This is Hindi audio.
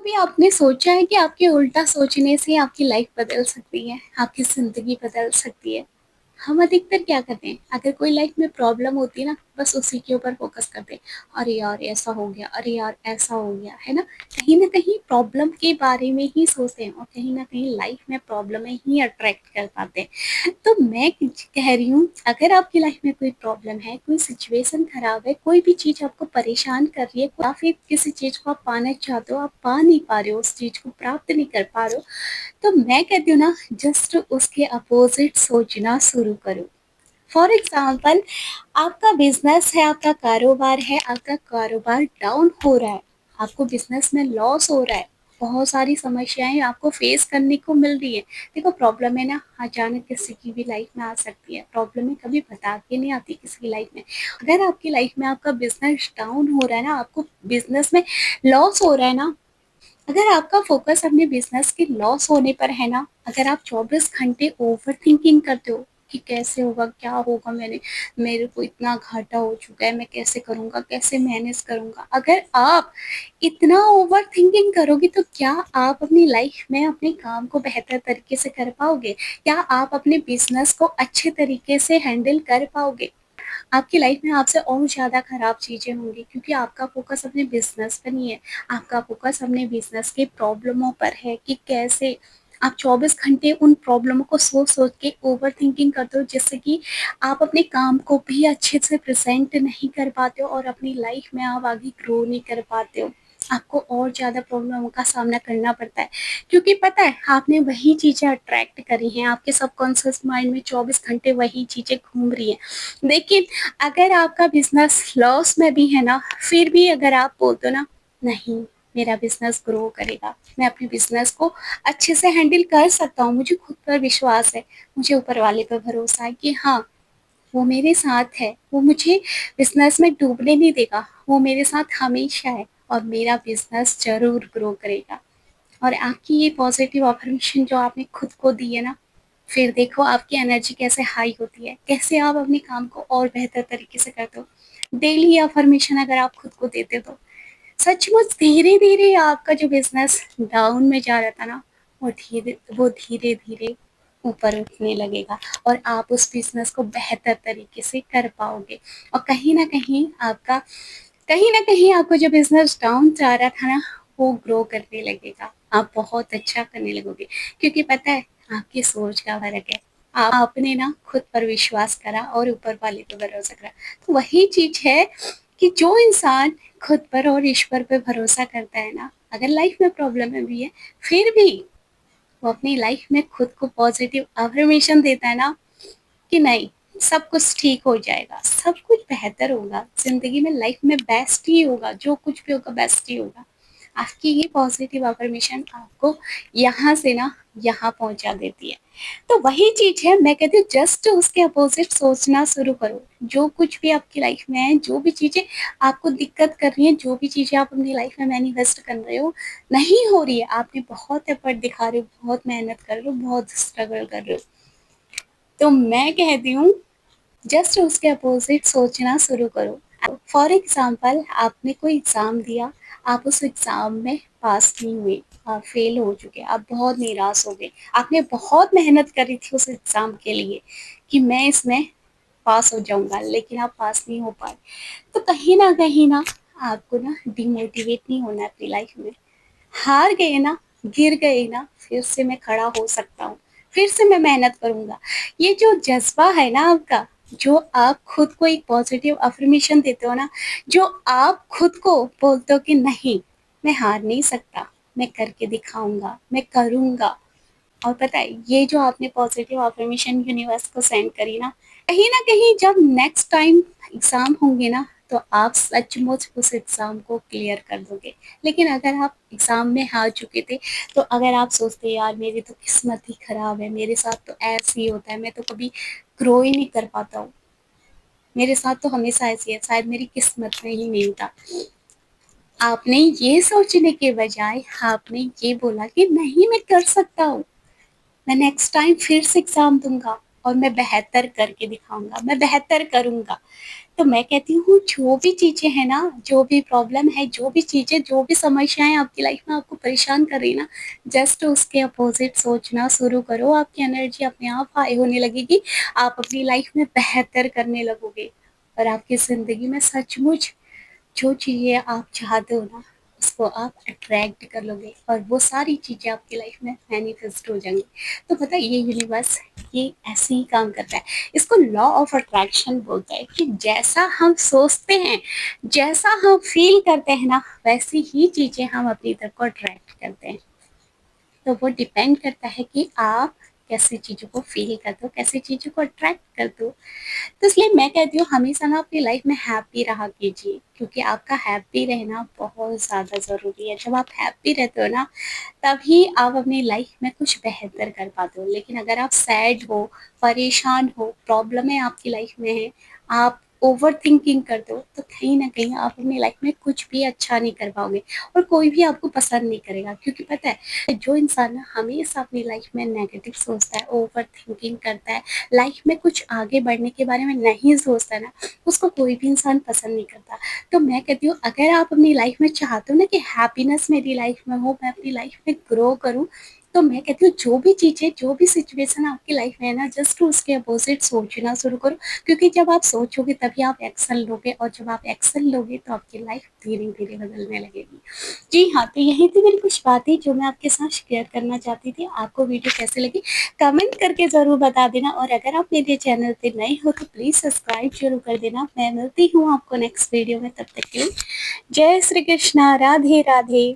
कभी आपने सोचा है कि आपके उल्टा सोचने से आपकी लाइफ बदल सकती है, आपकी ज़िंदगी बदल सकती है? हम अधिकतर क्या करते हैं, अगर कोई लाइफ में प्रॉब्लम होती है ना, बस उसी के ऊपर फ़ोकस करते हैं। अरे यार ऐसा हो गया, अरे यार ऐसा हो गया, है ना? कहीं न कहीं प्रॉब्लम के बारे में ही सोचते हैं और कहीं न कहीं लाइफ में प्रॉब्लमें ही अट्रैक्ट कर पाते हैं। तो मैं कह रही हूँ, अगर आपकी लाइफ में कोई प्रॉब्लम है, कोई सिचुएशन खराब है, कोई भी चीज़ आपको परेशान कर रही है या फिर किसी चीज़ को आप पाना चाहते हो, आप पा नहीं पा रहे हो, उस चीज़ को प्राप्त नहीं कर पा रहे हो, तो मैं कहती हूँ ना, जस्ट उसके अपोजिट सोचना शुरू करो। फॉर एग्जाम्पल, आपका बिजनेस है, आपका कारोबार है, आपका कारोबार डाउन हो रहा है, आपको बिजनेस में लॉस हो रहा है, बहुत सारी समस्याएं आपको फेस करने को मिल रही है। देखो, प्रॉब्लम है ना, अचानक किसी की भी लाइफ में आ सकती है। प्रॉब्लम कभी बता के नहीं आती किसी की लाइफ में। अगर आपकी लाइफ में आपका बिजनेस डाउन हो रहा है ना, आपको बिजनेस में लॉस हो रहा है ना, अगर आपका फोकस अपने बिजनेस के लॉस होने पर है ना, अगर आप 24 घंटे ओवर थिंकिंग करते हो कि कैसे होगा, क्या होगा, मेरे को इतना घाटा हो चुका है, मैं कैसे करूँगा, कैसे मैनेज करूँगा, अगर आप इतना ओवर थिंकिंग करोगे तो क्या आप अपनी लाइफ में अपने काम को बेहतर तरीके से कर पाओगे? क्या आप अपने बिजनेस को अच्छे तरीके से हैंडल कर पाओगे? आपकी लाइफ में आपसे और ज़्यादा खराब चीज़ें होंगी, क्योंकि आपका फोकस अपने बिजनेस पर नहीं है। आपका फोकस अपने बिजनेस के प्रॉब्लमों पर है कि कैसे आप 24 घंटे उन प्रॉब्लमों को सोच-सोच के ओवरथिंकिंग करते हो, जिससे कि आप अपने काम को भी अच्छे से प्रेज़ेंट नहीं कर पाते हो और अपनी लाइफ में आप आगे ग्रो नहीं कर पाते हो। आपको और ज़्यादा प्रॉब्लमों का सामना करना पड़ता है, क्योंकि पता है, आपने वही चीज़ें अट्रैक्ट करी हैं, आपके सबकॉन्शियस माइंड में 24 घंटे वही चीज़ें घूम रही हैं। लेकिन अगर आपका बिज़नेस लॉस में भी है ना, फिर भी अगर आप बोलते हो ना, नहीं, मेरा बिज़नेस ग्रो करेगा, मैं अपने बिज़नेस को अच्छे से हैंडल कर सकता हूँ, मुझे खुद पर विश्वास है, मुझे ऊपर वाले पर भरोसा है कि हाँ, वो मेरे साथ है, वो मुझे बिज़नेस में डूबने नहीं देगा, वो मेरे साथ हमेशा है और मेरा बिज़नेस ज़रूर ग्रो करेगा। और आपकी ये पॉजिटिव अफर्मेशन जो आपने खुद को दी है ना, फिर देखो आपकी एनर्जी कैसे हाई होती है, कैसे आप अपने काम को और बेहतर तरीके से करते हो। डेली अफर्मेशन अगर आप खुद को देते हो तो सचमुच धीरे धीरे आपका जो बिजनेस डाउन में जा रहा था ना, वो धीरे धीरे ऊपर उठने लगेगा और आप उस बिजनेस को बेहतर तरीके से कर पाओगे। और कहीं न कहीं आपको जो बिज़नेस डाउन जा रहा था ना, वो ग्रो करने लगेगा। आप बहुत अच्छा करने लगोगे, क्योंकि पता है, आपकी सोच का फ़र्क है। आपने ना खुद पर विश्वास करा और ऊपर वाले पे भरोसा करा। तो वही चीज़ है कि जो इंसान खुद पर और ईश्वर पे भरोसा करता है ना, अगर लाइफ़ में प्रॉब्लम भी है, फिर भी वो अपनी लाइफ़ में खुद को पॉज़िटिव अफ़र्मेशन देता है ना, कि नहीं, सब कुछ ठीक हो जाएगा, सब कुछ बेहतर होगा, ज़िंदगी में लाइफ में बेस्ट ही होगा, जो कुछ भी होगा बेस्ट ही होगा। आपकी ये पॉजिटिव अफर्मेशन आपको यहाँ से ना यहाँ पहुँचा देती है। तो वही चीज़ है, मैं कहती हूँ जस्ट उसके अपोज़िट सोचना शुरू करो। जो कुछ भी आपकी लाइफ में है, जो भी चीज़ें आपको दिक्कत कर रही हैं, जो भी चीज़ें आप अपनी लाइफ में मैनिफेस्ट कर रहे हो, नहीं हो रही है, आपने बहुत एफर्ट दिखा रहे हो, बहुत मेहनत कर रहे हो, बहुत स्ट्रगल कर रहे हो। तो मैं कहती हूँ जस्ट उसके अपोजिट सोचना शुरू करो। फॉर एग्जाम्पल, आपने कोई एग्ज़ाम दिया, आप उस एग्ज़ाम में पास नहीं हुए, आप फेल हो चुके, आप बहुत निराश हो गए, आपने बहुत मेहनत करी थी उस एग्ज़ाम के लिए कि मैं इसमें पास हो जाऊंगा, लेकिन आप पास नहीं हो पाए। तो कहीं ना आपको ना डिमोटिवेट नहीं होना अपनी लाइफ में। हार गए ना, गिर गए ना, फिर से मैं खड़ा हो सकता हूँ, फिर से मैं मेहनत करूँगा। ये जो जज़्बा है ना आपका, जो आप खुद को एक पॉज़िटिव अफ़र्मेशन देते हो ना, जो आप खुद को बोलते हो कि नहीं, मैं हार नहीं सकता, मैं करके दिखाऊँगा, मैं करूँगा। और पता है, ये जो आपने पॉजिटिव अफर्मेशन यूनिवर्स को सेंड करी ना कहीं जब नेक्स्ट टाइम एग्ज़ाम होंगे ना, तो आप सचमुच उस एग्ज़ाम को क्लियर कर दोगे। लेकिन अगर आप एग्ज़ाम में हार चुके थे, तो अगर आप सोचते यार मेरी तो किस्मत ही ख़राब है, मेरे साथ तो ऐसे ही होता है, मैं तो कभी ग्रो ही नहीं कर पाता हूँ, मेरे साथ तो हमेशा ऐसी है, शायद मेरी किस्मत में ही नहीं था। आपने ये सोचने के बजाय आपने ये बोला कि नहीं, मैं कर सकता हूँ, मैं नेक्स्ट टाइम फिर से एग्ज़ाम दूँगा। और मैं बेहतर करके दिखाऊँगा, मैं बेहतर करूँगा। तो मैं कहती हूँ जो भी चीज़ें हैं ना, जो भी प्रॉब्लम है, जो भी चीज़ें, जो भी समस्याएँ आपकी लाइफ में आपको परेशान कर रही है ना, जस्ट उसके अपोज़िट सोचना शुरू करो, आपकी एनर्जी अपने आप हाई होने लगेगी, आप अपनी लाइफ में बेहतर करने लगोगे और आपकी ज़िंदगी में सचमुच जो चीज़ें आप चाहते हो ना, उसको आप अट्रैक्ट कर लोगे और वो सारी चीज़ें आपकी लाइफ में मैनिफेस्ट हो जाएँगी। तो पता है ये यूनिवर्स ये ऐसे ही काम करता है। इसको लॉ ऑफ अट्रैक्शन बोलते हैं कि जैसा हम सोचते हैं, जैसा हम फ़ील करते हैं ना, वैसी ही चीज़ें हम अपनी तरफ को अट्रैक्ट करते हैं। तो वो डिपेंड करता है कि आप कैसी चीज़ों को फ़ील करते हो, कैसी चीज़ों को अट्रैक्ट करते हो। तो इसलिए मैं कहती हूँ हमेशा ना अपनी लाइफ में हैप्पी रहा कीजिए क्योंकि आपका हैप्पी रहना बहुत ज़्यादा ज़रूरी है। जब आप हैप्पी रहते हो ना तभी आप अपनी लाइफ में कुछ बेहतर कर पाते हो। लेकिन अगर आप सैड हो, परेशान हो, प्रॉब्लमें आपकी लाइफ में हैं, आप ओवर थिंकिंग करते हो तो कहीं न कहीं आप अपनी लाइफ में कुछ भी अच्छा नहीं कर पाओगे और कोई भी आपको पसंद नहीं करेगा क्योंकि पता है जो इंसान ना हमेशा अपनी लाइफ में नेगेटिव सोचता है, ओवर थिंकिंग करता है, लाइफ में कुछ आगे बढ़ने के बारे में नहीं सोचता ना, उसको कोई भी इंसान पसंद नहीं करता। तो मैं कहती हूँ अगर आप अपनी लाइफ में चाहते हो ना कि हैप्पीनेस मेरी लाइफ में हो, मैं अपनी लाइफ में ग्रो करूँ, तो मैं कहती हूँ जो भी चीज़ें, जो भी सिचुएशन आपकी लाइफ में है ना, जस्ट उसके अपोज़िट सोचना शुरू करो क्योंकि जब आप सोचोगे तभी आप एक्शन लोगे और जब आप एक्शन लोगे तो आपकी लाइफ धीरे-धीरे बदलने लगेगी। जी हाँ, तो यही थी मेरी कुछ बातें जो मैं आपके साथ शेयर करना चाहती थी। आपको वीडियो कैसी लगी कमेंट करके ज़रूर बता देना और अगर आप मेरे चैनल पे नए हो तो प्लीज़ सब्सक्राइब ज़रूर कर देना। मैं मिलती हूँ आपको नेक्स्ट वीडियो में, तब तक के लिए जय श्री कृष्णा, राधे राधे।